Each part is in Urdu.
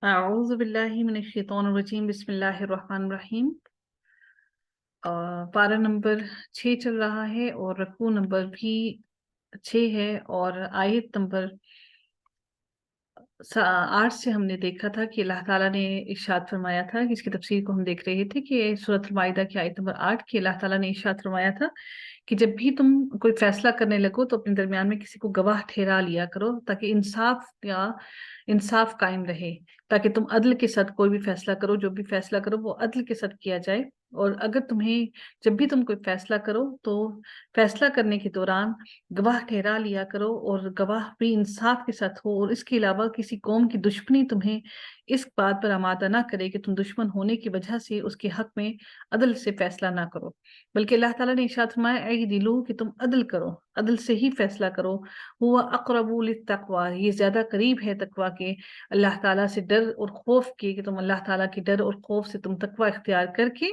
اعوذ باللہ من الشیطان الرجیم بسم اللہ الرحمن الرحیم۔ پارہ نمبر 6 چل رہا ہے اور رکوع نمبر بھی 6 ہے، اور آیت نمبر 8 سے ہم نے دیکھا تھا کہ اللہ تعالیٰ نے ارشاد فرمایا تھا کہ اس کی تفسیر کو ہم دیکھ رہے تھے کہ سورۃ المائدہ کی آیت نمبر 8 کی اللہ تعالیٰ نے ارشاد فرمایا تھا کہ جب بھی تم کوئی فیصلہ کرنے لگو تو اپنے درمیان میں کسی کو گواہ ٹھہرا لیا کرو تاکہ انصاف قائم رہے، تاکہ تم عدل کے ساتھ کوئی بھی فیصلہ کرو، جو بھی فیصلہ کرو وہ عدل کے ساتھ کیا جائے۔ اور اگر جب بھی تم کوئی فیصلہ کرو تو فیصلہ کرنے کے دوران گواہ ٹھہرا لیا کرو، اور گواہ بھی انصاف کے ساتھ ہو، اور اس کے علاوہ کسی قوم کی دشمنی تمہیں اس بات پر آمادہ نہ کرے کہ تم دشمن ہونے کی وجہ سے اس کے حق میں عدل سے فیصلہ نہ کرو، بلکہ اللہ تعالیٰ نے ارشاد فرمایا اے دلو کہ تم عدل کرو، عدل سے ہی فیصلہ کرو۔ ہوا اقرب للتقوی، یہ زیادہ قریب ہے تقوی کے، اللہ تعالیٰ سے ڈر اور خوف کے، کہ تم اللہ تعالیٰ کے ڈر اور خوف سے تم تقوی اختیار کر کے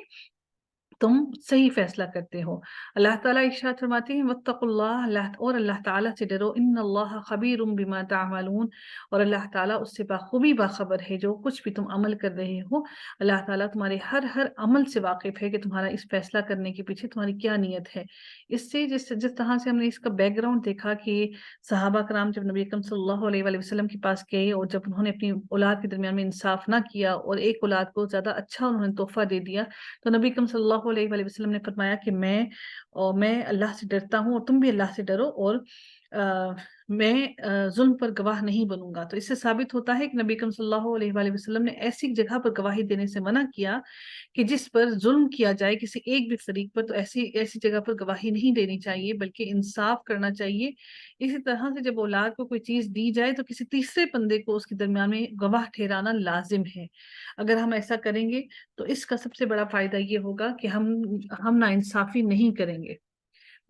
تم صحیح فیصلہ کرتے ہو۔ اللہ تعالیٰ ارشاد فرماتے ہیں واتقوا اللہ، اور اللہ تعالیٰ سے ڈرو، ان اللہ خبیر بما تعملون، اور اللہ تعالیٰ اس سے بخوبی باخبر ہے جو کچھ بھی تم عمل کر رہے ہو۔ اللہ تعالیٰ تمہارے ہر عمل سے واقف ہے کہ تمہارا اس فیصلہ کرنے کے پیچھے تمہاری کیا نیت ہے۔ اس سے جس طرح سے ہم نے اس کا بیک گراؤنڈ دیکھا کہ صحابہ کرام جب نبی اکرم صلی اللہ علیہ وآلہ وسلم کے پاس گئے، اور جب انہوں نے اپنی اولاد کے درمیان میں انصاف نہ کیا اور ایک اولاد کو زیادہ اچھا انہوں نے تحفہ دے دیا، تو نبی اکرم صلی اللہ علیہ وآلہ وسلم نے فرمایا کہ میں اللہ سے ڈرتا ہوں اور تم بھی اللہ سے ڈرو، اور میں ظلم پر گواہ نہیں بنوں گا۔ تو اس سے ثابت ہوتا ہے کہ نبی اکرم صلی اللہ علیہ وآلہ وسلم نے ایسی جگہ پر گواہی دینے سے منع کیا کہ جس پر ظلم کیا جائے کسی ایک بھی فریق پر، تو ایسی جگہ پر گواہی نہیں دینی چاہیے، بلکہ انصاف کرنا چاہیے۔ اسی طرح سے جب اولاد کو کوئی چیز دی جائے تو کسی تیسرے بندے کو اس کے درمیان میں گواہ ٹھہرانا لازم ہے۔ اگر ہم ایسا کریں گے تو اس کا سب سے بڑا فائدہ یہ ہوگا کہ ہم ناانصافی نہیں کریں گے۔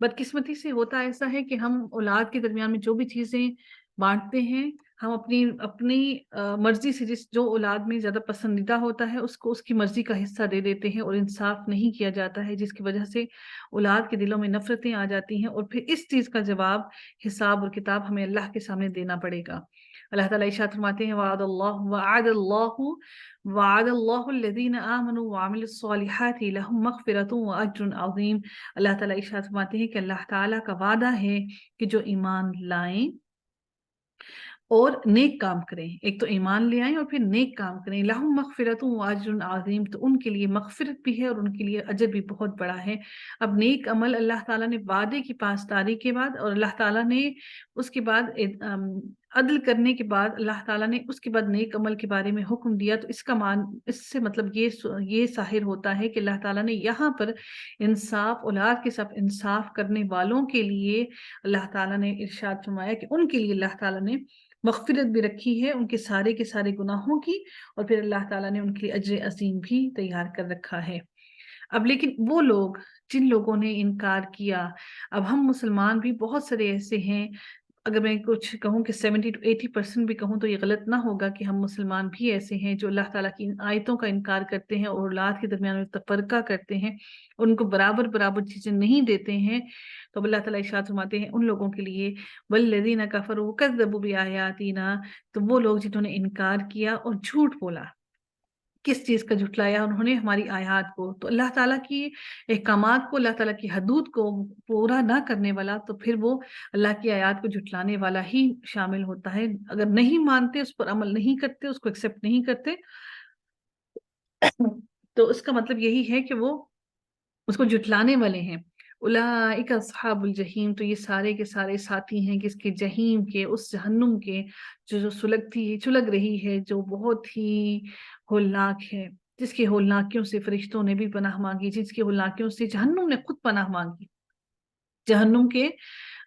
بدقسمتی سے ہوتا ایسا ہے کہ ہم اولاد کے درمیان میں جو بھی چیزیں بانٹتے ہیں، ہم اپنی مرضی سے جو اولاد میں زیادہ پسندیدہ ہوتا ہے اس کو اس کی مرضی کا حصہ دے دیتے ہیں، اور انصاف نہیں کیا جاتا ہے، جس کی وجہ سے اولاد کے دلوں میں نفرتیں آ جاتی ہیں، اور پھر اس چیز کا جواب حساب اور کتاب ہمیں اللہ کے سامنے دینا پڑے گا۔ اللہ تعالیٰ ارشاد فرماتے ہیں وعد اللہ الذین آمنوا وعملوا الصالحات لهم مغفرۃ واجر عظیم۔ اللہ تعالیٰ ارشاد فرماتے ہیں کہ اللہ تعالیٰ کا وعدہ ہے کہ جو ایمان لائیں اور نیک کام کریں، ایک تو ایمان لے آئیں اور پھر نیک کام کریں، لہم مغفرۃ واجر عظیم، تو ان کے لیے مغفرت بھی ہے اور ان کے لیے اجر بھی بہت بڑا ہے۔ اب نیک عمل اللہ تعالیٰ نے وعدے کی پاسداری کے بعد، اور اللہ تعالیٰ نے اس کے بعد عدل کرنے کے بعد اللہ تعالیٰ نے اس کے بعد نیک عمل کے بارے میں حکم دیا، تو اس سے مطلب یہ ظاہر ہوتا ہے کہ اللہ تعالیٰ نے یہاں پر انصاف، اولاد کے ساتھ انصاف کرنے والوں کے لیے اللہ تعالیٰ نے ارشاد فرمایا کہ ان کے لیے اللہ تعالیٰ نے مغفرت بھی رکھی ہے ان کے سارے گناہوں کی، اور پھر اللہ تعالیٰ نے ان کے لیے اجر عظیم بھی تیار کر رکھا ہے۔ اب لیکن وہ لوگ جن لوگوں نے انکار کیا، اب ہم مسلمان بھی بہت سارے ایسے ہیں، اگر میں کچھ کہوں کہ 70 to 80% بھی کہوں تو یہ غلط نہ ہوگا کہ ہم مسلمان بھی ایسے ہیں جو اللہ تعالیٰ کی آیتوں کا انکار کرتے ہیں اور اولاد کے درمیان میں تفرقہ کرتے ہیں، ان کو برابر چیزیں نہیں دیتے ہیں۔ تو اللہ تعالیٰ ارشاد فرماتے ہیں ان لوگوں کے لیے والذین کفروا وکذبوا بآیاتنا، تو وہ لوگ جنہوں نے انکار کیا اور جھوٹ بولا، کس چیز کا جھٹلایا انہوں نے؟ ہماری آیات کو۔ تو اللہ تعالیٰ کی احکامات کو، اللہ تعالیٰ کی حدود کو پورا نہ کرنے والا تو پھر وہ اللہ کی آیات کو جھٹلانے والا ہی شامل ہوتا ہے۔ اگر نہیں مانتے، اس پر عمل نہیں کرتے، اس کو ایکسیپٹ نہیں کرتے، تو اس کا مطلب یہی ہے کہ وہ اس کو جھٹلانے والے ہیں۔ اولئک اصحاب الجحیم، تو یہ سارے کے سارے ساتھی ہیں کس کے؟ جہیم کے، اس جہنم کے جو سلگ رہی ہے، جو بہت ہی ہولناک ہے، جس کی ہولناکیوں سے فرشتوں نے بھی پناہ مانگی، جس کی ہولناکیوں سے جہنم نے خود پناہ مانگی۔ جہنم کے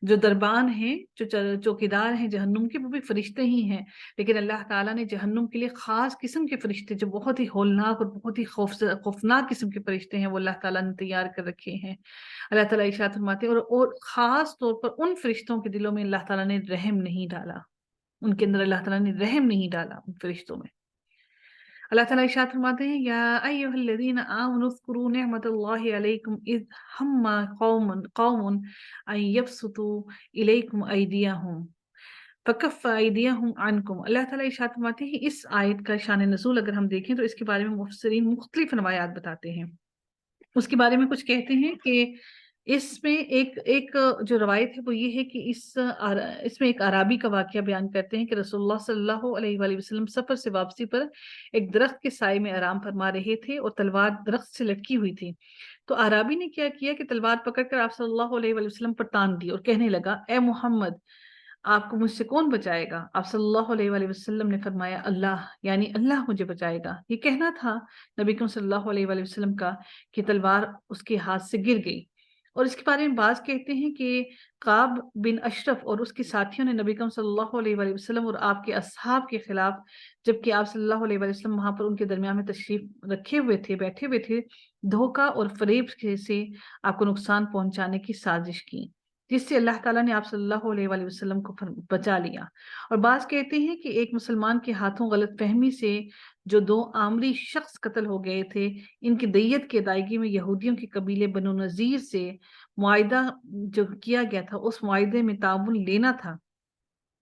جو دربان ہیں، جو چوکیدار ہیں جہنم کے، وہ بھی فرشتے ہی ہیں، لیکن اللہ تعالیٰ نے جہنم کے لیے خاص قسم کے فرشتے جو بہت ہی ہولناک اور بہت ہی خوفناک قسم کے فرشتے ہیں، وہ اللہ تعالیٰ نے تیار کر رکھے ہیں۔ اللہ تعالیٰ ارشاد فرماتے ہیں اور خاص طور پر ان فرشتوں کے دلوں میں اللہ تعالیٰ نے رحم نہیں ڈالا، ان کے اندر اللہ تعالیٰ نے رحم نہیں ڈالا ان فرشتوں میں۔ اللہ تعالیٰ ارشاد فرماتے ہیں یا ایھا الذین آمنوا اذکروا نعمت اللہ علیکم اذ ہم قوم ان یبسطوا الیکم ایدیہم فکف ایدیہم عنکم، اللہ تعالیٰ ارشاد فرماتے ہیں اس آیت کا شان نزول اگر ہم دیکھیں تو اس کے بارے میں مفسرین مختلف روایات بتاتے ہیں. اس کے بارے میں کچھ کہتے ہیں کہ اس میں ایک جو روایت ہے وہ یہ ہے کہ اس میں ایک عرابی کا واقعہ بیان کرتے ہیں کہ رسول اللہ صلی اللہ علیہ وآلہ وسلم سفر سے واپسی پر ایک درخت کے سائے میں آرام فرما رہے تھے اور تلوار درخت سے لٹکی ہوئی تھی. تو عرابی نے کیا کیا کہ تلوار پکڑ کر آپ صلی اللہ علیہ وآلہ وسلم پر تان دی اور کہنے لگا اے محمد آپ کو مجھ سے کون بچائے گا؟ آپ صلی اللہ علیہ وآلہ وسلم نے فرمایا اللہ، یعنی اللہ مجھے بچائے گا. یہ کہنا تھا نبی کریم صلی اللہ علیہ وآلہ وسلم کا کہ تلوار اس کے ہاتھ سے گر گئی. اور اس کے بارے میں بعض کہتے ہیں کہ قاب بن اشرف اور اس کے ساتھیوں نے نبی کریم صلی اللہ علیہ وآلہ وسلم اور آپ کے اصحاب کے خلاف، جبکہ آپ صلی اللہ علیہ وآلہ وسلم وہاں پر ان کے درمیان میں تشریف رکھے ہوئے تھے، بیٹھے ہوئے تھے، دھوکہ اور فریب سے آپ کو نقصان پہنچانے کی سازش کی، جس سے اللہ تعالیٰ نے آپ صلی اللہ علیہ وآلہ وسلم کو بچا لیا. اور بعض کہتے ہیں کہ ایک مسلمان کے ہاتھوں غلط فہمی سے جو 2 آمری شخص قتل ہو گئے تھے، ان کی دیت کی ادائیگی میں یہودیوں کے قبیلے بنو نذیر سے معاہدہ جو کیا گیا تھا اس معاہدے میں تعاون لینا تھا.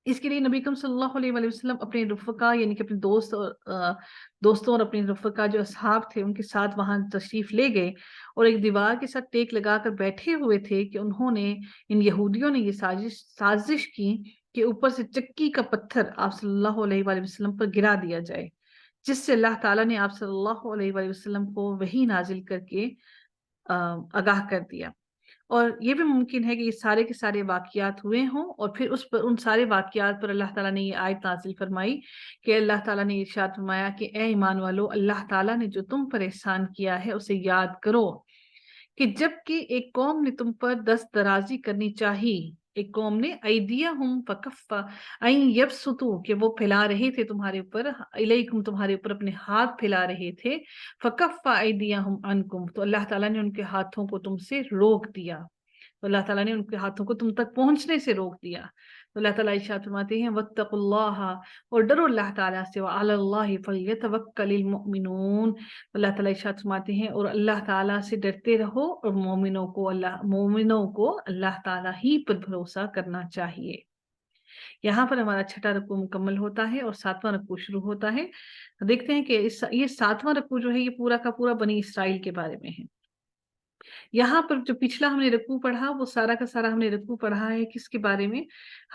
اس کے لیے نبی کریم صلی اللہ علیہ وآلہ وسلم اپنے رفقا یعنی کہ اپنے دوستوں اور اپنے رفقا جو اصحاب تھے ان کے ساتھ وہاں تشریف لے گئے اور ایک دیوار کے ساتھ ٹیک لگا کر بیٹھے ہوئے تھے کہ انہوں نے ان یہودیوں نے یہ سازش کی کہ اوپر سے چکی کا پتھر آپ صلی اللہ علیہ وآلہ وسلم پر گرا دیا جائے، جس سے اللہ تعالیٰ نے آپ صلی اللہ علیہ وآلہ وسلم کو وحی نازل کر کے آگاہ کر دیا. اور یہ بھی ممکن ہے کہ یہ سارے کے سارے واقعات ہوئے ہوں اور پھر ان سارے واقعات پر اللہ تعالیٰ نے یہ آیت نازل فرمائی کہ اللہ تعالیٰ نے ارشاد فرمایا کہ اے ایمان والو، اللہ تعالیٰ نے جو تم پر احسان کیا ہے اسے یاد کرو کہ جب کہ ایک قوم نے تم پر دست درازی کرنی چاہی، ایک قوم نے ایدیہم فکف این یبسطو کہ وہ پھیلا رہے تھے تمہارے اوپر، الیکم تمہارے اوپر اپنے ہاتھ پھیلا رہے تھے، فکف ایدیہم عنکم تو اللہ تعالیٰ نے ان کے ہاتھوں کو تم سے روک دیا، تو اللہ تعالیٰ نے ان کے ہاتھوں کو تم تک پہنچنے سے روک دیا. تو اللہ تعالیٰ ارشاد فرماتے ہیں واتقوا اللہ اور ڈرو اللہ تعالیٰ سے، وعلی اللہ فلیتوکل المؤمنون اللہ تعالیٰ ارشاد فرماتے ہیں اور اللہ تعالیٰ سے ڈرتے رہو اور مومنوں کو اللہ تعالیٰ ہی پر بھروسہ کرنا چاہیے. یہاں پر ہمارا 6واں رکوع مکمل ہوتا ہے اور 7واں رکوع شروع ہوتا ہے. دیکھتے ہیں کہ یہ 7واں رکوع جو ہے یہ پورا کا پورا بنی اسرائیل کے بارے میں ہے. یہاں پر جو پچھلا ہم نے رکوع پڑھا وہ سارا کا سارا ہم نے رکوع پڑھا ہے کس کے بارے میں؟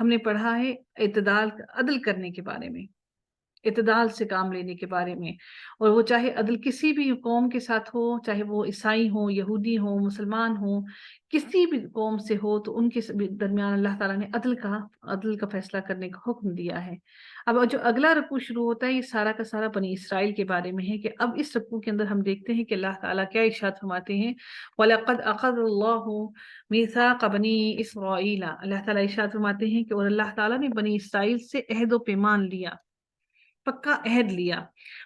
ہم نے پڑھا ہے اعتدال عدل کرنے کے بارے میں، اعتدال سے کام لینے کے بارے میں. اور وہ چاہے عدل کسی بھی قوم کے ساتھ ہو، چاہے وہ عیسائی ہوں، یہودی ہوں، مسلمان ہوں، کسی بھی قوم سے ہو، تو ان کے درمیان اللہ تعالیٰ نے عدل کا فیصلہ کرنے کا حکم دیا ہے. اب جو اگلا رکوع شروع ہوتا ہے یہ سارا کا سارا بنی اسرائیل کے بارے میں ہے کہ اب اس رکوع کے اندر ہم دیکھتے ہیں کہ اللہ تعالیٰ کیا ارشاد فرماتے ہیں وَلَقَدْ أَخَذَ اللَّهُ مِيثَاقَ بَنِي إِسْرَائِيلَ اللہ تعالیٰ ارشاد فرماتے ہیں کہ اور اللہ تعالیٰ نے بنی اسرائیل سے عہد و پیمان لیا، پکا عہد لیا.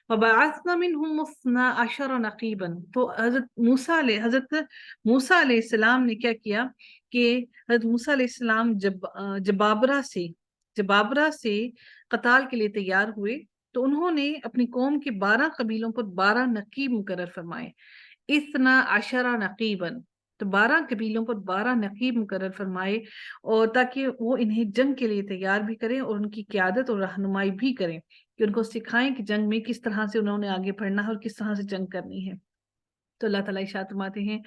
وَبَعَثْنَا مِنْهُمْ 12 نَقِيبًا تو حضرت موسیٰ علیہ السلام نے کیا کیا کہ حضرت موسیٰ علیہ السلام جبابرہ سے قتال کے لیے تیار ہوئے تو انہوں نے اپنی قوم کے 12 قبیلوں پر 12 نقیب مقرر فرمائے. 12 نقیباً تو 12 قبیلوں پر 12 نقیب مقرر فرمائے اور تاکہ وہ انہیں جنگ کے لیے تیار بھی کریں اور ان کی قیادت اور رہنمائی بھی کریں کہ ان کو سکھائیں کہ جنگ میں کس طرح سے انہوں نے آگے بڑھنا ہے اور کس طرح سے جنگ کرنی ہے. تو اللہ تعالیٰ ارشاد فرماتے ہیں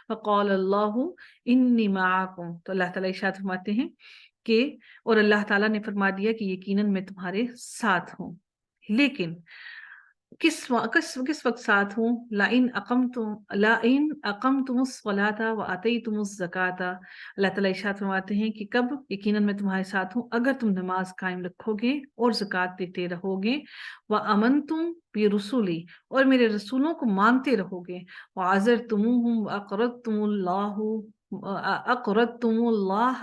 وقال اللہ انی معکم تو اللہ تعالیٰ ارشاد فرماتے ہیں کہ اور اللہ تعالیٰ نے فرما دیا کہ یقیناً میں تمہارے ساتھ ہوں. لیکن کس وقت ساتھ ہوں؟ لَإِنْ أَقَمْتُمُ الصَّلَاةَ وَآتَيْتُمُ الزَّكَاةَ اللہ تعالیٰ ارشاد فرماتے ہیں کہ کب؟ یقیناً میں تمہارے ساتھ ہوں اگر تم نماز قائم رکھو گے اور زکوٰۃ دیتے رہو گے، وَآمَنْتُمْ بِرُسُلِي اور میرے رسولوں کو مانتے رہو گے، وَعَزَرْتُمُوهُمْ وَأَقْرَضْتُمُ اللَّهَ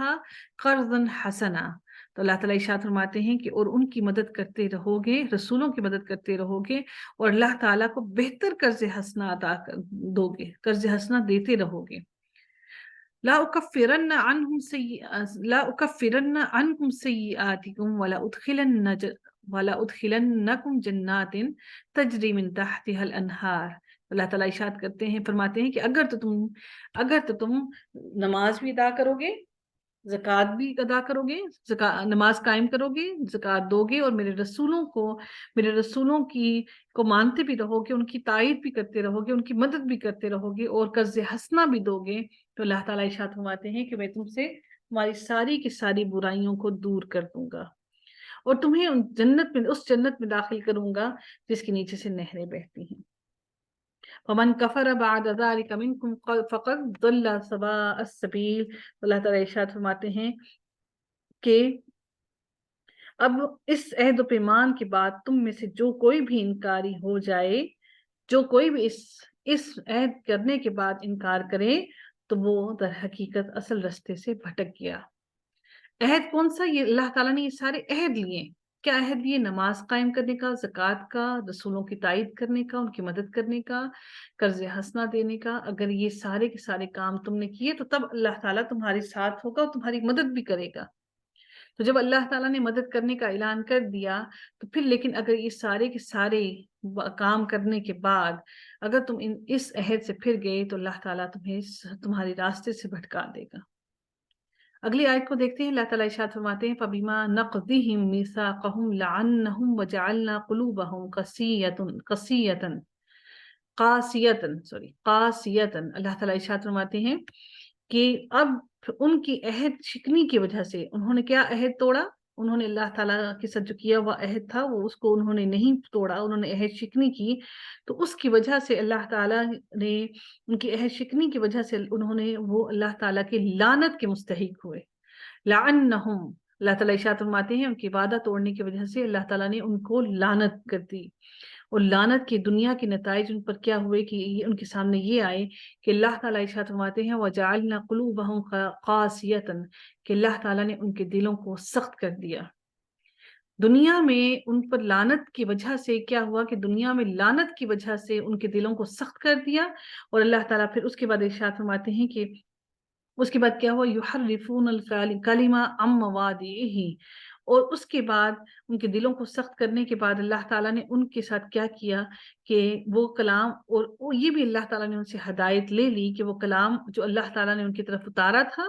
قَرْضًا حَسَنًا تو اللہ تعالیٰ ارشاد فرماتے ہیں کہ اور ان کی مدد کرتے رہو گے، رسولوں کی مدد کرتے رہو گے اور اللہ تعالیٰ کو بہتر قرض حسنہ عطا دو گے، قرض حسنہ دیتے رہو گے. لا اکفرن عنکم سیئاتکم ولا ادخلنکم جنات تجری من تحتها الانہار اللہ تعالیٰ ارشاد کرتے ہیں فرماتے ہیں کہ اگر تو تم نماز بھی ادا کرو گے زکوٰۃ بھی ادا کرو گے، نماز قائم کرو گے، زکوٰۃ دو گے، اور میرے رسولوں کو مانتے بھی رہو گے، ان کی تائید بھی کرتے رہو گے، ان کی مدد بھی کرتے رہو گے، اور قرض حسنہ بھی دو گے، تو اللہ تعالیٰ ارشاد فرماتے ہیں کہ میں تم سے تمہاری ساری کی ساری برائیوں کو دور کر دوں گا، اور تمہیں اس جنت میں داخل کروں گا جس کے نیچے سے نہریں بہتی ہیں۔ ومن کفر بعد ذلك منكم فقد ضل سواء السبیل، اللہ تعالیٰ ارشاد فرماتے ہیں کہ اب اس عہد و پیمان کے بعد تم میں سے جو کوئی بھی انکاری ہو جائے، جو کوئی بھی اس عہد کرنے کے بعد انکار کرے، تو وہ در حقیقت اصل رستے سے بھٹک گیا۔ عہد کون سا؟ یہ اللہ تعالیٰ نے یہ سارے عہد لیے۔ کیا عہد لیے؟ نماز قائم کرنے کا، زکوٰۃ کا، رسولوں کی تائید کرنے کا، ان کی مدد کرنے کا، قرض حسنہ دینے کا۔ اگر یہ سارے کے سارے کام تم نے کیے تو تب اللہ تعالیٰ تمہارے ساتھ ہوگا اور تمہاری مدد بھی کرے گا۔ تو جب اللہ تعالیٰ نے مدد کرنے کا اعلان کر دیا تو پھر لیکن اگر یہ سارے کے سارے کام کرنے کے بعد اگر تم اس عہد سے پھر گئے تو اللہ تعالیٰ تمہیں تمہارے راستے سے بھٹکا دے گا۔ اگلی آیت کو دیکھتے ہیں، اللہ تعالیٰ ارشاد فرماتے ہیں فَبِمَا نَقْضِهِمْ مِيثَاقَهُمْ لَعَنَّهُمْ وَجَعَلْنَا قُلُوبَهُمْ قَاسِيَةً۔ اللہ تعالیٰ ارشاد فرماتے ہیں کہ اب ان کی عہد شکنی کی وجہ سے انہوں نے کیا عہد توڑا؟ انہوں نے اللہ تعالیٰ کے ساتھ جو کیا ہوا عہد تھا وہ اس کو انہوں نے نہیں توڑا، انہوں نے عہد شکنی کی، تو اس کی وجہ سے اللہ تعالیٰ نے ان کی عہد شکنی کی وجہ سے انہوں نے وہ اللہ تعالیٰ کی لعنت کے مستحق ہوئے۔ لعنہم، اللہ تعالیٰ ارشاد فرماتے ہیں ان کی وعدہ توڑنے کی وجہ سے اللہ تعالیٰ نے ان کو لعنت کر دی، اور لعنت کی دنیا کے نتائج ان پر کیا ہوئے کہ ان کے سامنے یہ آئے کہ اللہ تعالیٰ ارشاد فرماتے ہیں وَجَعَلْنَا قُلُوبَهُمْ قَاسِيَةً، کہ اللہ تعالیٰ نے ان کے دلوں کو سخت کر دیا۔ دنیا میں ان پر لعنت کی وجہ سے کیا ہوا کہ دنیا میں لعنت کی وجہ سے ان کے دلوں کو سخت کر دیا، اور اللہ تعالیٰ پھر اس کے بعد ارشاد فرماتے ہیں کہ اس کے بعد کیا ہوا یحرفون الکلم عن مواضعہ، اور اس کے بعد ان کے دلوں کو سخت کرنے کے بعد اللہ تعالیٰ نے ان کے ساتھ کیا کیا کہ وہ کلام، اور یہ بھی اللہ تعالیٰ نے ان سے ہدایت لے لی کہ وہ کلام جو اللہ تعالیٰ نے ان کی طرف اتارا تھا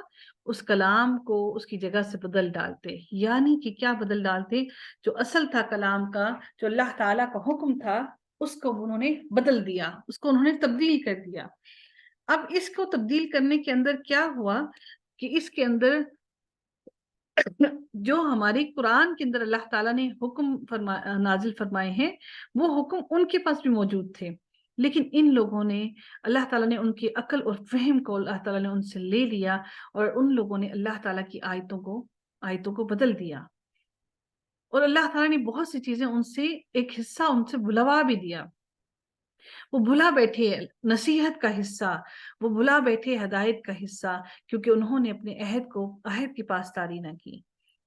اس کلام کو اس کی جگہ سے بدل ڈالتے، یعنی کہ کیا بدل ڈالتے؟ جو اصل تھا کلام کا، جو اللہ تعالیٰ کا حکم تھا، اس کو انہوں نے بدل دیا، اس کو انہوں نے تبدیل کر دیا۔ اب اس کو تبدیل کرنے کے اندر کیا ہوا کہ اس کے اندر جو ہماری قرآن کے اندر اللہ تعالیٰ نے حکم نازل فرمائے ہیں وہ حکم ان کے پاس بھی موجود تھے، لیکن ان لوگوں نے اللہ تعالیٰ نے ان کی عقل اور فہم کو اللہ تعالیٰ نے ان سے لے لیا، اور ان لوگوں نے اللہ تعالیٰ کی آیتوں کو بدل دیا، اور اللہ تعالیٰ نے بہت سی چیزیں ان سے ایک حصہ ان سے بھلوا بھی دیا۔ وہ بھلا بیٹھے نصیحت کا حصہ، وہ بھلا بیٹھے ہدایت کا حصہ، کیونکہ انہوں نے اپنے عہد کی پاسداری نہ کی۔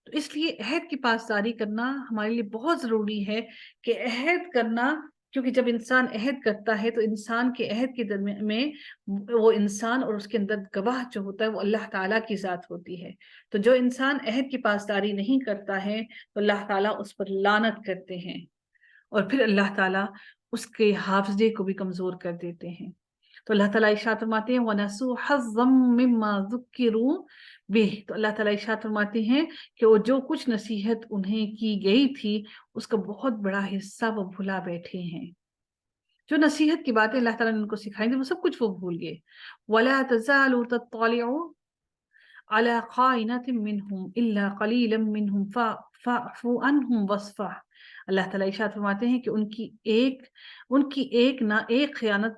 تو اس لیے عہد کی پاسداری کرنا ہمارے لیے بہت ضروری ہے کہ عہد کرنا، کیونکہ جب انسان عہد کرتا ہے تو انسان کے عہد کے درمیان میں وہ انسان اور اس کے اندر گواہ جو ہوتا ہے وہ اللہ تعالیٰ کی ذات ہوتی ہے، تو جو انسان عہد کی پاسداری نہیں کرتا ہے تو اللہ تعالیٰ اس پر لعنت کرتے ہیں، اور پھر اللہ تعالیٰ اس کے حافظے کو بھی کمزور کر دیتے ہیں۔ تو اللہ تعالیٰ ارشاد فرماتے ہیں وَنَسُوا حَظًّا مِّمَّا ذُكِّرُوا بِهِ، تو اللہ تعالیٰ ارشاد فرماتے ہیں کہ وہ جو کچھ نصیحت انہیں کی گئی تھی اس کا بہت بڑا حصہ وہ بھلا بیٹھے ہیں۔ جو نصیحت کی باتیں اللہ تعالیٰ نے ان کو سکھائی تھی وہ سب کچھ وہ بھول گئے۔ وَلَا تَزَالُ تَطَّلِعُ عَلَى خَائِنَةٍ مِّنْهُمْ إِلَّا قَلِيلًا مِّنْهُمْ فَاعْفُ عَنْهُمْ وَاصْفَحْ، اللہ تعالیٰ ارشاد فرماتے ہیں کہ ان کی ایک نہ ایک خیانت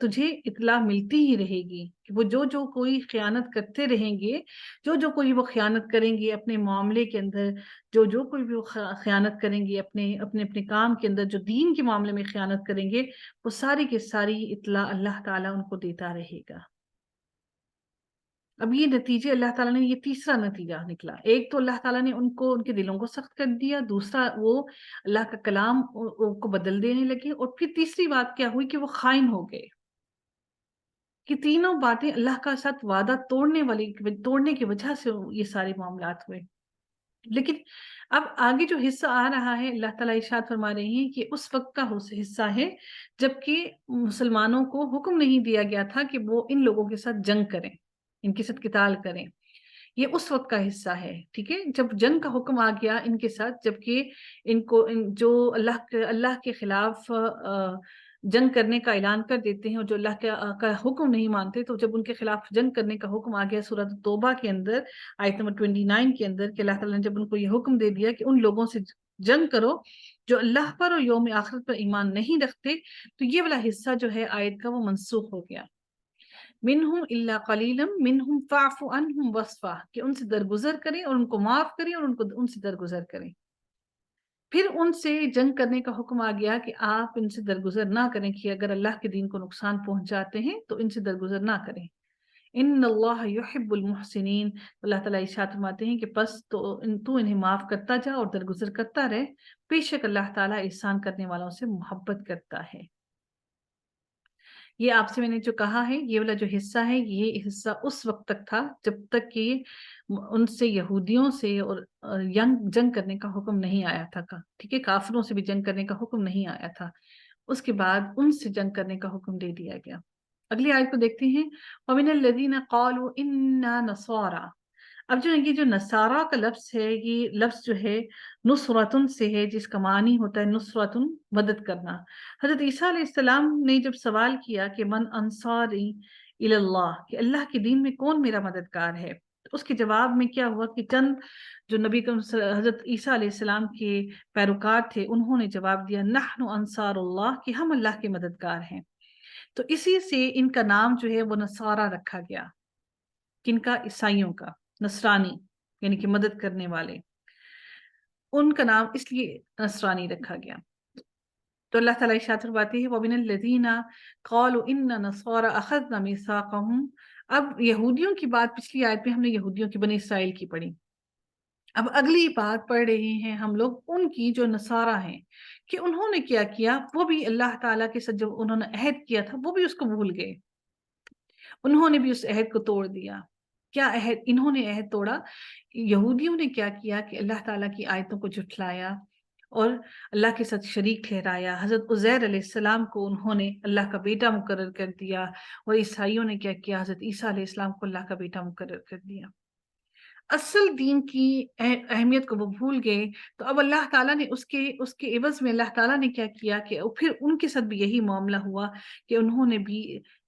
تجھے اطلاع ملتی ہی رہے گی، کہ وہ جو کوئی خیانت کرتے رہیں گے، جو کوئی وہ خیانت کریں گے اپنے معاملے کے اندر، جو کوئی بھی وہ خیانت کریں گے اپنے کام کے اندر، جو دین کے معاملے میں خیانت کریں گے، وہ ساری کی ساری اطلاع اللہ تعالیٰ ان کو دیتا رہے گا۔ اب یہ نتیجے اللہ تعالیٰ نے، یہ تیسرا نتیجہ نکلا، ایک تو اللہ تعالیٰ نے ان کے دلوں کو سخت کر دیا، دوسرا وہ اللہ کا کلام کو بدل دینے لگے، اور پھر تیسری بات کیا ہوئی کہ وہ خائن ہو گئے، کہ تینوں باتیں اللہ کا ساتھ وعدہ توڑنے کی وجہ سے یہ سارے معاملات ہوئے۔ لیکن اب آگے جو حصہ آ رہا ہے اللہ تعالیٰ ارشاد فرما رہے ہیں کہ اس وقت کا حصہ ہے جبکہ مسلمانوں کو حکم نہیں دیا گیا تھا کہ وہ ان لوگوں کے ساتھ جنگ کریں، ان کے ساتھ قتال کریں، یہ اس وقت کا حصہ ہے، ٹھیک ہے، جب جنگ کا حکم آ گیا ان کے ساتھ، جبکہ ان کو جو اللہ کے خلاف جنگ کرنے کا اعلان کر دیتے ہیں اور جو اللہ کا حکم نہیں مانتے، تو جب ان کے خلاف جنگ کرنے کا حکم آ گیا سورۃ توبہ کے اندر آیت نمبر 29 کے اندر، کہ اللہ تعالیٰ نے جب ان کو یہ حکم دے دیا کہ ان لوگوں سے جنگ کرو جو اللہ پر اور یوم آخرت پر ایمان نہیں رکھتے، تو یہ والا حصہ جو ہے آیت کا وہ منسوخ ہو گیا۔ منہم الا قلیلا منہم فاعف عنہم وصفا، کہ ان سے درگزر کریں اور ان کو معاف کریں اور ان سے درگزر کریں۔ پھر ان سے جنگ کرنے کا حکم آ گیا کہ آپ ان سے درگزر نہ کریں، کہ اگر اللہ کے دین کو نقصان پہنچاتے ہیں تو ان سے درگزر نہ کریں۔ ان اللہ یحب المحسنین، اللہ تعالیٰ ارشاد فرماتے ہیں کہ پس تو انہیں معاف کرتا جا اور درگزر کرتا رہے، بے شک اللہ تعالیٰ احسان کرنے والوں سے محبت کرتا ہے۔ یہ آپ سے میں نے جو کہا ہے، یہ والا جو حصہ ہے، یہ حصہ اس وقت تک تھا جب تک کہ ان سے یہودیوں سے اور جنگ کرنے کا حکم نہیں آیا تھا، ٹھیک ہے، کافروں سے بھی جنگ کرنے کا حکم نہیں آیا تھا۔ اس کے بعد ان سے جنگ کرنے کا حکم دے دیا گیا۔ اگلی آیت کو دیکھتے ہیں، وَمِنَ الَّذِينَ قَالُوا إِنَّا نَصَارَى۔ اب جو یہ جو نصارہ کا لفظ ہے، یہ لفظ جو ہے نصرتن سے ہے، جس کا معنی ہوتا ہے نصرتن، مدد کرنا۔ حضرت عیسیٰ علیہ السلام نے جب سوال کیا کہ من انصاری الی اللہ، کہ اللہ کے دین میں کون میرا مددگار ہے، تو اس کے جواب میں کیا ہوا کہ چند جو نبی حضرت عیسیٰ علیہ السلام کے پیروکار تھے، انہوں نے جواب دیا نحن انصار اللہ، کہ ہم اللہ کے مددگار ہیں۔ تو اسی سے ان کا نام جو ہے وہ نصارہ رکھا گیا، کن کا؟ عیسائیوں کا، نصرانی یعنی کہ مدد کرنے والے، ان کا نام اس لیے نصرانی رکھا گیا۔ تو اللہ تعالیٰ ارشاد فرماتے ہیں وَمِنَ الَّذِينَ قَالُوا إِنَّا نَصَارَى أَخَذْنَا مِيثَاقَهُمْ۔ اب یہودیوں کی بات پچھلی آیت میں ہم نے یہودیوں کی بنی اسرائیل کی پڑھی، اب اگلی بات پڑھ رہے ہیں ہم لوگ ان کی جو نصارہ ہیں، کہ انہوں نے کیا کیا، وہ بھی اللہ تعالیٰ کے ساتھ جو انہوں نے عہد کیا تھا وہ بھی اس کو بھول گئے، انہوں نے بھی اس عہد کو توڑ دیا۔ کیا عہد انہوں نے عہد توڑا؟ یہودیوں نے کیا کیا کہ اللہ تعالیٰ کی آیتوں کو جھٹلایا اور اللہ کے ساتھ شریک ٹھہرایا۔ حضرت عزیر علیہ السلام کو انہوں نے اللہ کا بیٹا مقرر کر دیا، اور عیسائیوں نے کیا کیا، حضرت عیسیٰ علیہ السلام کو اللہ کا بیٹا مقرر کر دیا۔ اصل دین کی اہمیت کو وہ بھول گئے، تو اب اللہ تعالیٰ نے اس کے عوض میں اللہ تعالیٰ نے کیا کیا کہ پھر ان کے ساتھ بھی یہی معاملہ ہوا کہ انہوں نے بھی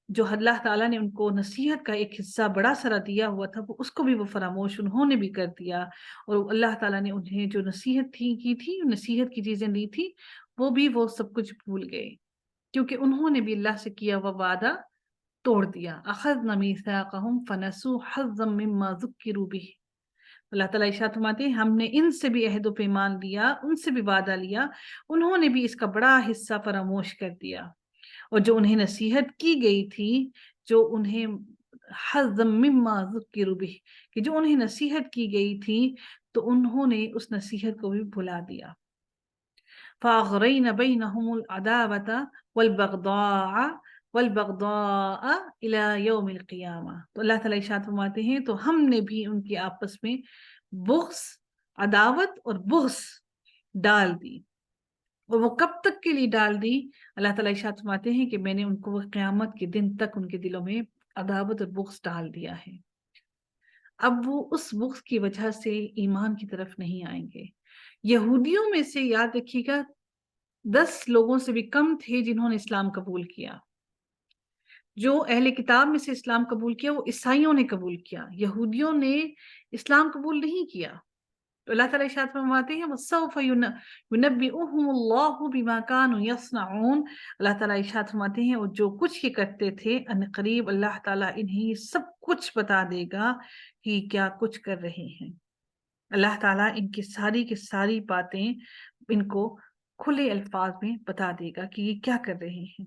جو اللہ تعالیٰ نے ان کو نصیحت کا ایک حصہ بڑا سارا دیا ہوا تھا، اس کو بھی وہ فراموش انہوں نے بھی کر دیا، اور اللہ تعالیٰ نے انہیں جو نصیحت کی تھی، نصیحت کی چیزیں دی تھی، وہ بھی وہ سب کچھ بھول گئے، کیونکہ انہوں نے بھی اللہ سے کیا ہوا وعدہ توڑ دیا۔ اخذنا میثاقهم فنسوا حظا مما ذکروا به، اللہ تعالیٰ ارشاد فرماتے ہیں ہم نے ان سے بھی عہد و پیمان لیا، ان سے بھی وعدہ لیا، انہوں نے بھی اس کا بڑا حصہ فراموش کر دیا، اور جو انہیں نصیحت کی گئی تھی، جو انہیں حظا مما ذکروا به، کہ جو انہیں نصیحت کی گئی تھی تو انہوں نے اس نصیحت کو بھی بھلا دیا۔ فَأَغْرَيْنَ بَيْنَهُمُ الْعَدَاوَةَ وَالْبَغْضَاءَ إِلَى يَوْمِ الْقِيَامَةِ۔ تو اللہ تعالیٰ ارشاد فرماتے ہیں تو ہم نے بھی ان کے آپس میں بغض، عداوت اور بغض ڈال دی، اور وہ کب تک کے لیے ڈال دی؟ اللہ تعالیٰ ارشاد فرماتے ہیں کہ میں نے ان کو قیامت کے دن تک ان کے دلوں میں عداوت اور بغض ڈال دیا ہے۔ اب وہ اس بغض کی وجہ سے ایمان کی طرف نہیں آئیں گے۔ یہودیوں میں سے یاد رکھیے گا 10 لوگوں سے بھی کم تھے جنہوں نے اسلام قبول کیا۔ جو اہل کتاب میں سے اسلام قبول کیا وہ عیسائیوں نے قبول کیا، یہودیوں نے اسلام قبول نہیں کیا۔ تو اللہ تعالیٰ ارشاد فرماتے ہیں وَسَوْفَ يُنَبِّئُهُمُ اللَّهُ بِمَا كَانُوا يَصْنَعُونَ، اللہ تعالیٰ ارشاد فرماتے ہیں اور جو کچھ یہ کرتے تھے ان قریب اللہ تعالیٰ انہیں سب کچھ بتا دے گا کہ کیا کچھ کر رہے ہیں۔ اللہ تعالیٰ ان کی ساری باتیں ان کو کھلے الفاظ میں بتا دے گا کہ یہ کیا کر رہے ہیں۔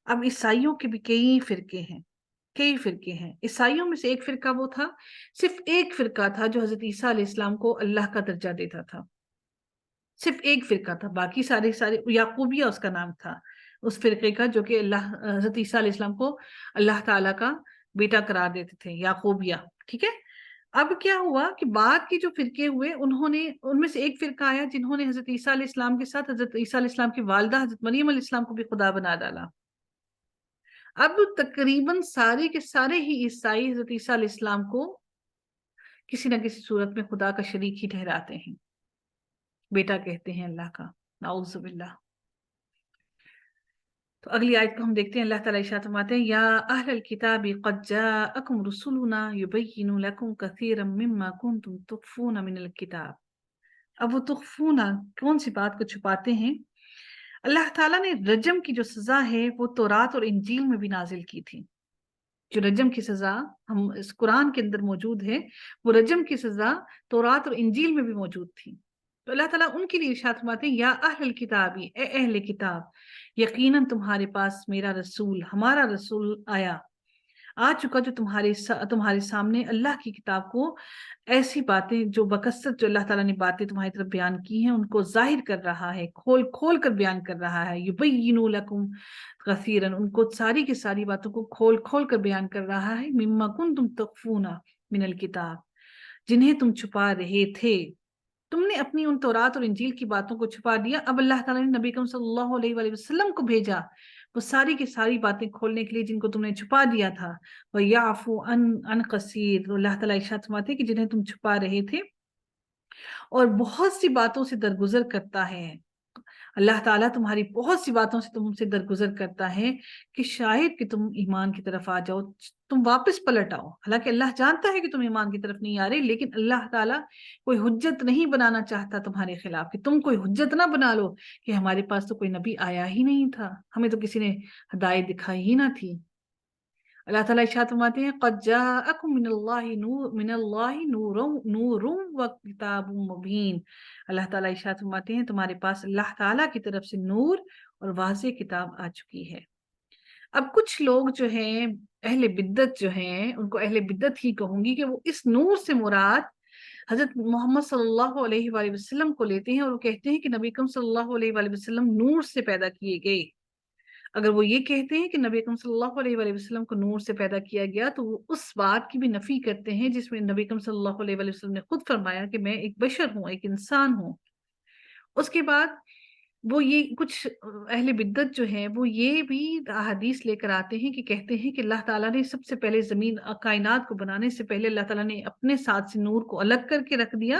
اب عیسائیوں کے بھی کئی فرقے ہیں۔ عیسائیوں میں سے ایک فرقہ وہ تھا، صرف ایک فرقہ تھا جو حضرت عیسیٰ علیہ السلام کو اللہ کا درجہ دیتا تھا، صرف ایک فرقہ تھا، باقی سارے یعقوبیہ اس کا نام تھا، اس فرقے کا جو کہ حضرت عیسیٰ علیہ السلام کو اللہ تعالیٰ کا بیٹا قرار دیتے تھے، یعقوبیہ، ٹھیک ہے۔ اب کیا ہوا کہ بعد کے جو فرقے ہوئے ان میں سے ایک فرقہ آیا جنہوں نے حضرت عیسیٰ علیہ السلام کے ساتھ حضرت عیسیٰ علیہ السلام کی والدہ حضرت مریم علیہ السلام کو بھی خدا بنا ڈالا۔ اب تقریباً سارے کے سارے ہی عیسائی حضرت عیسیٰ علیہ السلام کو کسی نہ کسی صورت میں خدا کا شریک ہی ٹھہراتے ہیں، بیٹا کہتے ہیں اللہ کا، نعوذ باللہ۔ تو اگلی آیت کو ہم دیکھتے ہیں، اللہ تعالیٰ ارشاد فرماتے ہیں، یا اہل الکتاب قد جاءکم رسولنا یبین لکم کثیرا مما کنتم تخفون من الکتاب۔ اب وہ تخفون کون سی بات کو چھپاتے ہیں؟ اللہ تعالیٰ نے رجم کی جو سزا ہے وہ تورات اور انجیل میں بھی نازل کی تھی۔ جو رجم کی سزا ہم اس قرآن کے اندر موجود ہے، وہ رجم کی سزا تورات اور انجیل میں بھی موجود تھی۔ تو اللہ تعالیٰ ان کے لیے ارشاد فرماتے ہیں، یا اہل الکتابی، اے اہل کتاب، یقیناً تمہارے پاس میرا رسول، ہمارا رسول آ چکا جو تمہارے سامنے اللہ کی کتاب کو ایسی باتیں جو بکثرت جو اللہ تعالیٰ نے باتیں تمہاری طرف بیان کی ہیں ان کو ظاہر کر رہا ہے، کھول کھول کر بیان کر رہا ہے، یبین لکم کثیرا، ان کو ساری کی ساری باتوں کو کھول کھول کر بیان کر رہا ہے، مما کنتم تخفون من الکتاب، جنہیں تم چھپا رہے تھے۔ تم نے اپنی ان تورات اور انجیل کی باتوں کو چھپا دیا، اب اللہ تعالیٰ نے نبی کریم صلی اللہ علیہ وآلہ وسلم کو بھیجا وہ ساری کی ساری باتیں کھولنے کے لیے جن کو تم نے چھپا دیا تھا۔ وَيَعْفُو عَنْ قَصِيرٍ، تو اللہ تعالیٰ ارشاد فرماتے ہیں کہ جنہیں تم چھپا رہے تھے اور بہت سی باتوں سے درگزر کرتا ہے۔ اللہ تعالیٰ تمہاری بہت سی باتوں سے تم سے درگزر کرتا ہے کہ شاید کہ تم ایمان کی طرف آ جاؤ، تم واپس پلٹ آؤ۔ حالانکہ اللہ جانتا ہے کہ تم ایمان کی طرف نہیں آ رہے، لیکن اللہ تعالیٰ کوئی حجت نہیں بنانا چاہتا تمہارے خلاف، کہ تم کوئی حجت نہ بنا لو کہ ہمارے پاس تو کوئی نبی آیا ہی نہیں تھا، ہمیں تو کسی نے ہدایت دکھائی ہی نہ تھی۔ اللہ تعالیٰ ارشاد فرماتے ہیں، قد جاءکم من اللہ نور و کتاب مبین۔ اللہ تعالیٰ ارشاد فرماتے ہیں تمہارے پاس اللہ تعالیٰ کی طرف سے نور اور واضح کتاب آ چکی ہے۔ اب کچھ لوگ جو ہیں اہل بدعت جو ہیں، ان کو اہل بدعت ہی کہوں گی، کہ وہ اس نور سے مراد حضرت محمد صلی اللہ علیہ وآلہ وسلم کو لیتے ہیں، اور وہ کہتے ہیں کہ نبی اکرم صلی اللہ علیہ وآلہ وسلم نور سے پیدا کیے گئے۔ اگر وہ یہ کہتے ہیں کہ نبی اکرم صلی اللہ علیہ وآلہ وسلم کو نور سے پیدا کیا گیا، تو وہ اس بات کی بھی نفی کرتے ہیں جس میں نبی اکرم صلی اللہ علیہ وآلہ وسلم نے خود فرمایا کہ میں ایک بشر ہوں، ایک انسان ہوں۔ اس کے بعد وہ یہ کچھ اہل بدعت جو ہیں وہ یہ بھی احادیث لے کر آتے ہیں کہ کہتے ہیں کہ اللہ تعالیٰ نے سب سے پہلے زمین کائنات کو بنانے سے پہلے اللہ تعالیٰ نے اپنے ساتھ سے نور کو الگ کر کے رکھ دیا،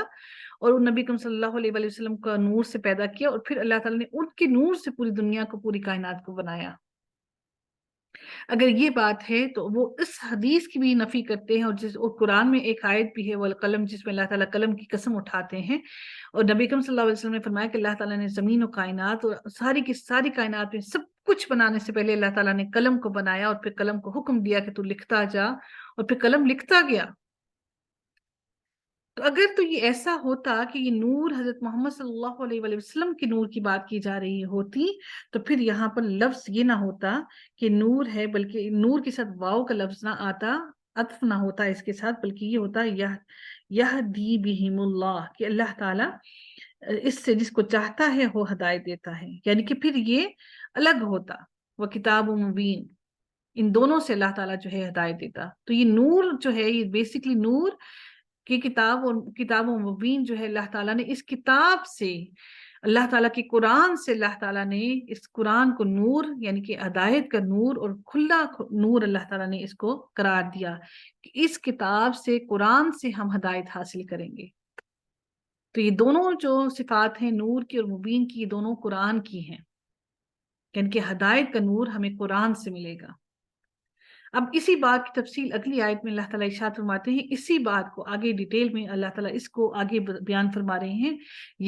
اور نبی اکرم صلی اللہ علیہ وآلہ وسلم کا نور سے پیدا کیا، اور پھر اللہ تعالیٰ نے ان کے نور سے پوری دنیا کو، پوری کائنات کو بنایا۔ اگر یہ بات ہے تو وہ اس حدیث کی بھی نفی کرتے ہیں، اور قرآن میں ایک آیت بھی ہے والقلم، جس میں اللہ تعالیٰ قلم کی قسم اٹھاتے ہیں، اور نبی اکرم صلی اللہ علیہ وسلم نے فرمایا کہ اللہ تعالیٰ نے زمین و کائنات اور ساری کی ساری کائنات میں سب کچھ بنانے سے پہلے اللہ تعالیٰ نے قلم کو بنایا، اور پھر قلم کو حکم دیا کہ تو لکھتا جا، اور پھر قلم لکھتا گیا۔ تو اگر تو یہ ایسا ہوتا کہ یہ نور حضرت محمد صلی اللہ علیہ وآلہ وسلم کی نور کی بات کی جا رہی ہوتی، تو پھر یہاں پر لفظ یہ نہ ہوتا کہ نور ہے، بلکہ نور کے ساتھ واو کا لفظ نہ آتا، عطف نہ ہوتا اس کے ساتھ، بلکہ یہ ہوتا یہدی بہم اللہ، کہ اللہ تعالیٰ اس سے جس کو چاہتا ہے وہ ہدایت دیتا ہے، یعنی کہ پھر یہ الگ ہوتا، وہ کتاب مبین، ان دونوں سے اللہ تعالیٰ جو ہے ہدایت دیتا۔ تو یہ نور جو ہے یہ بیسکلی نور کہ کتاب و مبین جو ہے اللہ تعالیٰ نے اس کتاب سے، اللہ تعالیٰ کی قرآن سے اللہ تعالیٰ نے اس قرآن کو نور، یعنی کہ ہدایت کا نور اور کھلا نور اللہ تعالیٰ نے اس کو قرار دیا کہ اس کتاب سے، قرآن سے ہم ہدایت حاصل کریں گے۔ تو یہ دونوں جو صفات ہیں نور کی اور مبین کی، یہ دونوں قرآن کی ہیں، یعنی کہ ہدایت کا نور ہمیں قرآن سے ملے گا۔ اب اسی بات کی تفصیل اگلی آیت میں اللہ تعالیٰ ارشاد فرماتے ہیں، اسی بات کو آگے ڈیٹیل میں اللہ تعالیٰ اس کو آگے بیان فرما رہے ہیں،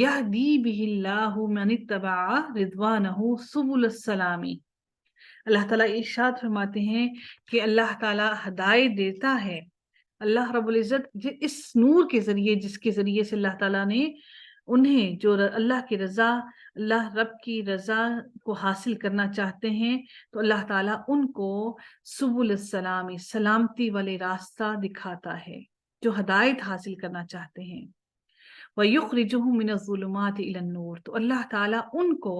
یہدی بہ اللہ من اتبع رضوانہ سبل السلام۔ اللہ تعالیٰ ارشاد فرماتے ہیں کہ اللہ تعالیٰ ہدایت دیتا ہے، اللہ رب العزت اس نور کے ذریعے، جس کے ذریعے سے اللہ تعالیٰ نے انہیں جو اللہ کی رضا، اللہ رب کی رضا کو حاصل کرنا چاہتے ہیں، تو اللہ تعالیٰ ان کو سبل السلام، سلامتی والے راستہ دکھاتا ہے، جو ہدایت حاصل کرنا چاہتے ہیں۔ وَيُخْرِجُهُم مِّنَ الظُّلُمَاتِ إِلَى النُّورِ، تو اللہ تعالیٰ ان کو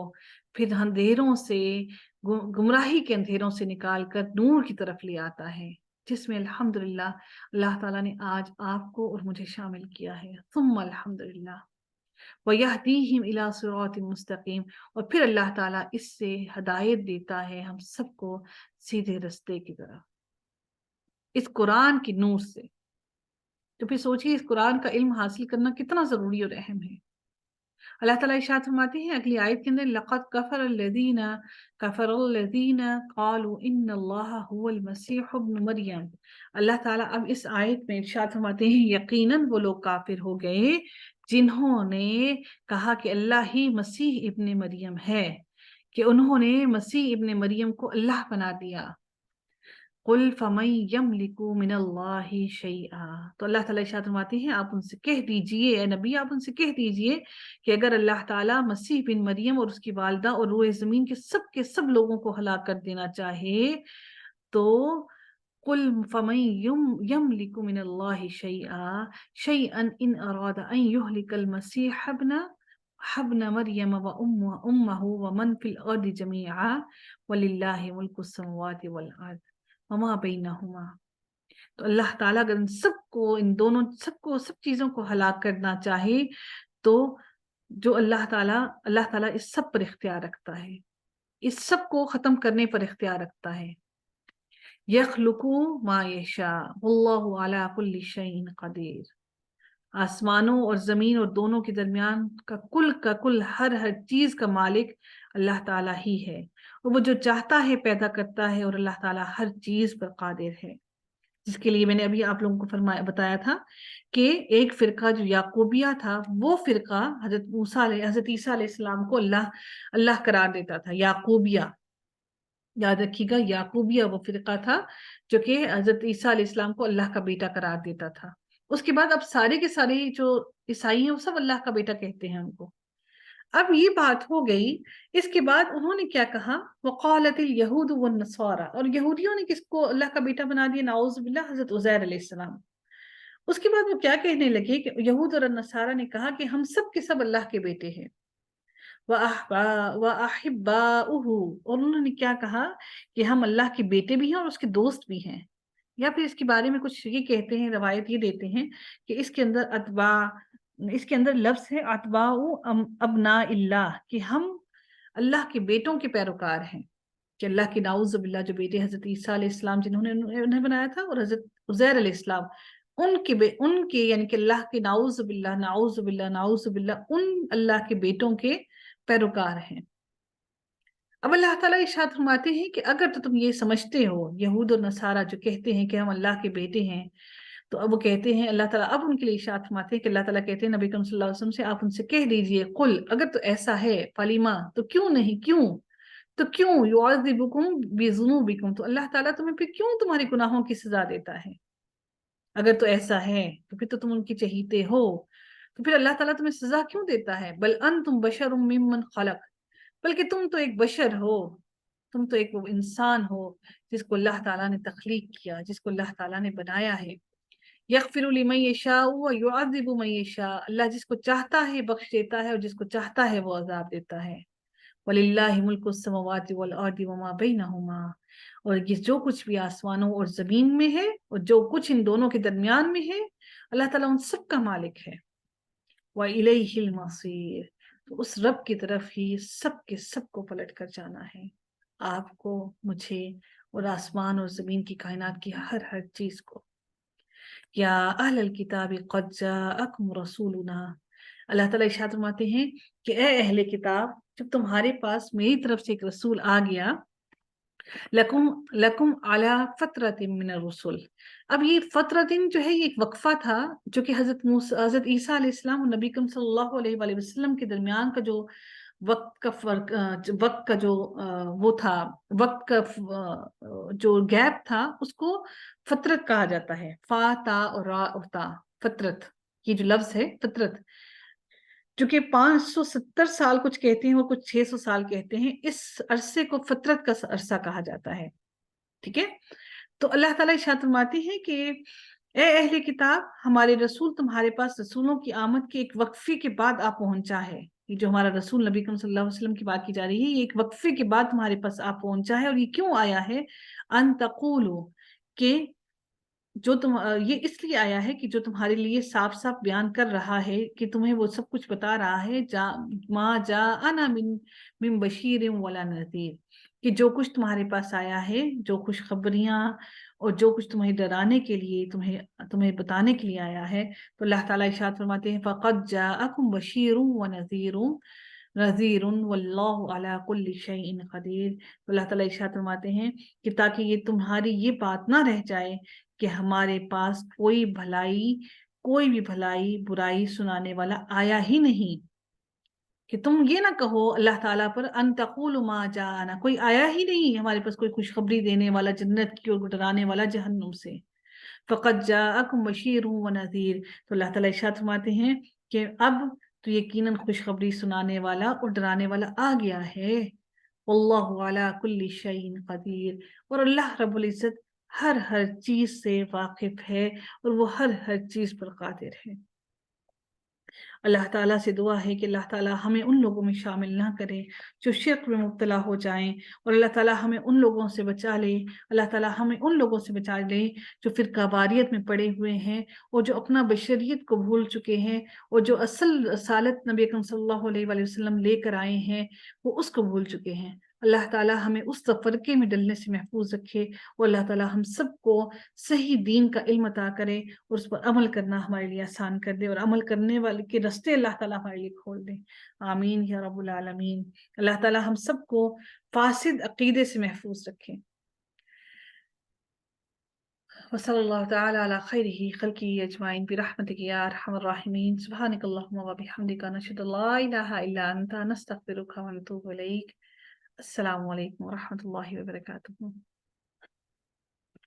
پھر اندھیروں سے، گمراہی کے اندھیروں سے نکال کر نور کی طرف لے آتا ہے، جس میں الحمدللہ اللہ تعالیٰ نے آج آپ کو اور مجھے شامل کیا ہے، ثم الحمدللہ۔ وَيَهْدِيهِمْ إِلَى صِرَاطٍ مُسْتَقِيمٍ، اور پھر اللہ تعالیٰ اس سے ہدایت دیتا ہے ہم سب کو سیدھے رستے کی طرف، اس قرآن کی نور سے۔ تو پھر سوچیے اس قرآن کا علم حاصل کرنا کتنا ضروری اور اہم ہے۔ اللہ تعالیٰ ارشاد فرماتے ہیں اگلی آیت کے اندر، لَقَدْ كَفَرَ الَّذِينَ قَالُوا إِنَّ اللَّهَ هُوَ الْمَسِيحُ ابْنُ مَرْيَمَ۔ اللہ تعالیٰ اب اس آیت میں ارشاد فرماتے ہیں یقیناً وہ لوگ کافر ہو گئے جنہوں نے کہا کہ اللہ ہی مسیح ابن مریم ہے، کہ انہوں نے مسیح ابن مریم کو اللہ بنا دیا۔ قُلْ فَمَن يَمْلِكُ مِنَ اللَّهِ شَيْئًا، تو اللہ تعالیٰ ارشاد فرماتے ہیں آپ ان سے کہہ دیجئے، اے نبی آپ ان سے کہہ دیجئے کہ اگر اللہ تعالیٰ مسیح بن مریم اور اس کی والدہ اور روئے زمین کے سب لوگوں کو ہلاک کر دینا چاہے تو قُلْ فَمَن يَمْلِكُ مِنَ اللَّهِ شَيْئًا إِنْ أَرَادَ أَن يُهْلِكَ الْمَسِيحَ ابْنَ مَرْيَمَ وَأُمَّهُ وَمَن فِي الْأَرْضِ جَمِيعًا وَلِلَّهِ مُلْكُ السَّمَاوَاتِ وَالْأَرْضِ وما بینہما۔ تو اللہ تعالیٰ اگر سب چیزوں کو ہلاک کرنا چاہے تو جو اللہ تعالیٰ اس سب پر اختیار رکھتا ہے، اس سب کو ختم کرنے پر اختیار رکھتا ہے۔ یخلق ما یشاء واللہ علی کل شیء قدیر، آسمانوں اور زمین اور دونوں کے درمیان کا کل ہر چیز کا مالک اللہ تعالیٰ ہی ہے، اور وہ جو چاہتا ہے پیدا کرتا ہے، اور اللہ تعالیٰ ہر چیز پر قادر ہے۔ جس کے لیے میں نے ابھی آپ لوگوں کو بتایا تھا کہ ایک فرقہ جو یعقوبیہ تھا، وہ فرقہ حضرت عیسیٰ علیہ السلام کو اللہ قرار دیتا تھا۔ یعقوبیہ، یاد رکھیے گا، یعقوبیہ وہ فرقہ تھا جو کہ حضرت عیسیٰ علیہ السلام کو اللہ کا بیٹا قرار دیتا تھا۔ اس کے بعد اب سارے کے سارے جو عیسائی ہیں وہ سب اللہ کا بیٹا کہتے ہیں ان کو۔ اب یہ بات ہو گئی، اس کے بعد انہوں نے کیا کہا، وقالت الیہود والنصارى، اور یہودیوں نے کس کو اللہ کا بیٹا بنا دیا، نعوذ باللہ، حضرت عزیر علیہ السلام۔ اس کے بعد وہ کیا کہنے لگے کہ یہود اور نصارہ نے کہا کہ ہم سب کے سب اللہ کے بیٹے ہیں، وَأَحِبَّاؤُهُ، اور انہوں نے کیا کہا کہ ہم اللہ کے بیٹے بھی ہیں اور اس کے دوست بھی ہیں۔ یا پھر اس کے بارے میں کچھ یہ کہتے ہیں، روایت یہ دیتے ہیں کہ اس کے اندر لفظ ہے اتباع ابناء اللہ، کہ ہم اللہ کے بیٹوں کے پیروکار ہیں، کہ اللہ کے نعوذ باللہ جو بیٹے حضرت عیسیٰ علیہ السلام جنہوں نے انہیں بنایا تھا، اور حضرت عزیر علیہ السلام، ان کے یعنی کہ اللہ کے نعوذ باللہ نعوذ باللہ نعوذ باللہ ان اللہ کے بیٹوں کے پیروکار ہیں۔ اب اللہ تعالیٰ ارشاد فرماتے ہیں کہ اگر تو تم یہ سمجھتے ہو، یہود اور نصارہ جو کہتے ہیں کہ ہم اللہ کے بیٹے ہیں، تو اب وہ کہتے ہیں، اللہ تعالیٰ اب ان کے لیے ارشاد فرماتے ہیں کہ اللہ تعالیٰ کہتے ہیں نبی کریم صلی اللہ علیہ وسلم سے آپ ان سے کہہ دیجئے، قل، اگر تو ایسا ہے، فلیما، تو کیوں نہیں، کیوں یعذبکم بذنوبکم، تو اللہ تعالیٰ تمہیں پھر کیوں تمہارے گناہوں کی سزا دیتا ہے؟ اگر تو ایسا ہے تو پھر تو تم ان کی چہیتے ہو، تو پھر اللہ تعالیٰ تمہیں سزا کیوں دیتا ہے؟ بل انتم بشر ممن خلق، بلکہ تم تو ایک بشر ہو، تم تو ایک وہ انسان ہو جس کو اللہ تعالیٰ نے تخلیق کیا، جس کو اللہ تعالیٰ نے بنایا ہے۔ یغفر لمن یشاء ویعذب من یشاء، اللہ جس کو چاہتا ہے بخش دیتا ہے، اور جس کو چاہتا ہے وہ عذاب دیتا ہے۔ وَلِلَّهِ مُلْكُ السَّمَاوَاتِ وَالْأَرْضِ وَمَا بَيْنَهُمَا، اور یہ جو کچھ بھی آسمانوں اور زمین میں ہے اور جو کچھ ان دونوں کے درمیان میں ہے، اللہ تعالیٰ ان سب کا مالک ہے۔ وَإِلَيْهِ الْمَصِيرُ، تو اس رب کی طرف ہی سب کے سب کو پلٹ کر جانا ہے، آپ کو، مجھے، اور آسمان اور زمین کی کائنات کی ہر چیز کو۔ یا اہل الکتاب قد جاءکم رسولنا، اللہ تعالیٰ ارشاد فرماتے ہیں کہ اے اہل کتاب، جب تمہارے پاس میری طرف سے ایک رسول آ گیا، لکم علی فترۃ من الرسل، اب یہ فترۃ جو ہے یہ ایک وقفہ تھا جو کہ حضرت عیسیٰ علیہ السلام اور نبی کریم صلی اللہ علیہ وآلہ وسلم کے درمیان کا جو وقت کا فرق، وقت کا جو وہ تھا، وقت کا جو گیپ تھا، اس کو فترت کہا جاتا ہے، فا تا اور را اور تا، فترت، یہ جو لفظ ہے فترت، جو کہ 570 سال کچھ کہتے ہیں اور کچھ 600 سال کہتے ہیں، اس عرصے کو فترت کا عرصہ کہا جاتا ہے، ٹھیک ہے۔ تو اللہ تعالیٰ ارشاد فرماتے ہیں کہ اے اہل کتاب، ہمارے رسول تمہارے پاس رسولوں کی آمد کے ایک وقفے کے بعد آپ پہنچا ہے، یہ جو ہمارا رسول نبی کریم صلی اللہ علیہ وسلم کی بات کی جا رہی ہے، یہ ایک وقفے کے بعد تمہارے پاس آپ پہنچا ہے، اور یہ کیوں آیا ہے؟ ان تقولوا، کہ جو تم یہ اس لیے آیا ہے کہ جو تمہارے لیے صاف صاف بیان کر رہا ہے کہ تمہیں وہ سب کچھ بتا رہا ہے، ما جاءنا من بشیر ولا نذیر، کہ جو کچھ تمہارے پاس آیا ہے، جو خوشخبریاں اور جو کچھ تمہیں ڈرانے کے لیے، تمہیں بتانے کے لیے آیا ہے، تو اللہ تعالیٰ ارشاد فرماتے ہیں فقد جاءکم بشیر ونذیر نذیر واللہ علی کل شیء قدیر۔ تو اللہ تعالیٰ ارشاد فرماتے ہیں کہ تاکہ یہ تمہاری یہ بات نہ رہ جائے کہ ہمارے پاس کوئی بھی بھلائی برائی سنانے والا آیا ہی نہیں، کہ تم یہ نہ کہو اللہ تعالیٰ پر ان تقولوا ما جاءنا، کوئی آیا ہی نہیں ہمارے پاس کوئی خوشخبری دینے والا جنت کی اور ڈرانے والا جہنم سے۔ فقد جاءکم بشیر و نذیر، تو اللہ تعالیٰ ارشاد فرماتے ہیں کہ اب تو یقیناً خوشخبری سنانے والا اور ڈرانے والا آ گیا ہے۔ واللہ علی کل شیء قدیر، اور اللہ رب العزت ہر چیز سے واقف ہے اور وہ ہر چیز پر قادر ہے۔ اللہ تعالیٰ سے دعا ہے کہ اللہ تعالیٰ ہمیں ان لوگوں میں شامل نہ کرے جو شرک میں مبتلا ہو جائیں، اور اللہ تعالیٰ ہمیں ان لوگوں سے بچا لے، اللہ تعالیٰ ہمیں ان لوگوں سے بچا لے جو فرقہ واریت میں پڑے ہوئے ہیں، اور جو اپنا بشریت کو بھول چکے ہیں، اور جو اصل رسالت نبی اکرم صلی اللہ علیہ وآلہ وسلم لے کر آئے ہیں وہ اس کو بھول چکے ہیں۔ اللہ تعالیٰ ہمیں اس تفرقے میں ڈلنے سے محفوظ رکھے، اور اللہ تعالیٰ ہم سب کو صحیح دین کا علم عطا کرے اور اس پر عمل کرنا ہمارے لیے آسان کر دے، اور عمل کرنے والے کے رستے اللہ تعالیٰ ہمارے لیے کھول دے۔ آمین یا رب العالمین۔ اللہ تعالیٰ ہم سب کو فاسد عقیدے سے محفوظ رکھے۔ وصلی اللہ تعالی علی خیرہ خلقہ اجمعین برحمتک یا ارحم الراحمین۔ سبحانک اللہم وبحمدک، نشہد ان لا الہ الا انت، نستغفرک ونتوب الیک۔ السلام علیکم ورحمۃ اللہ وبرکاتہ۔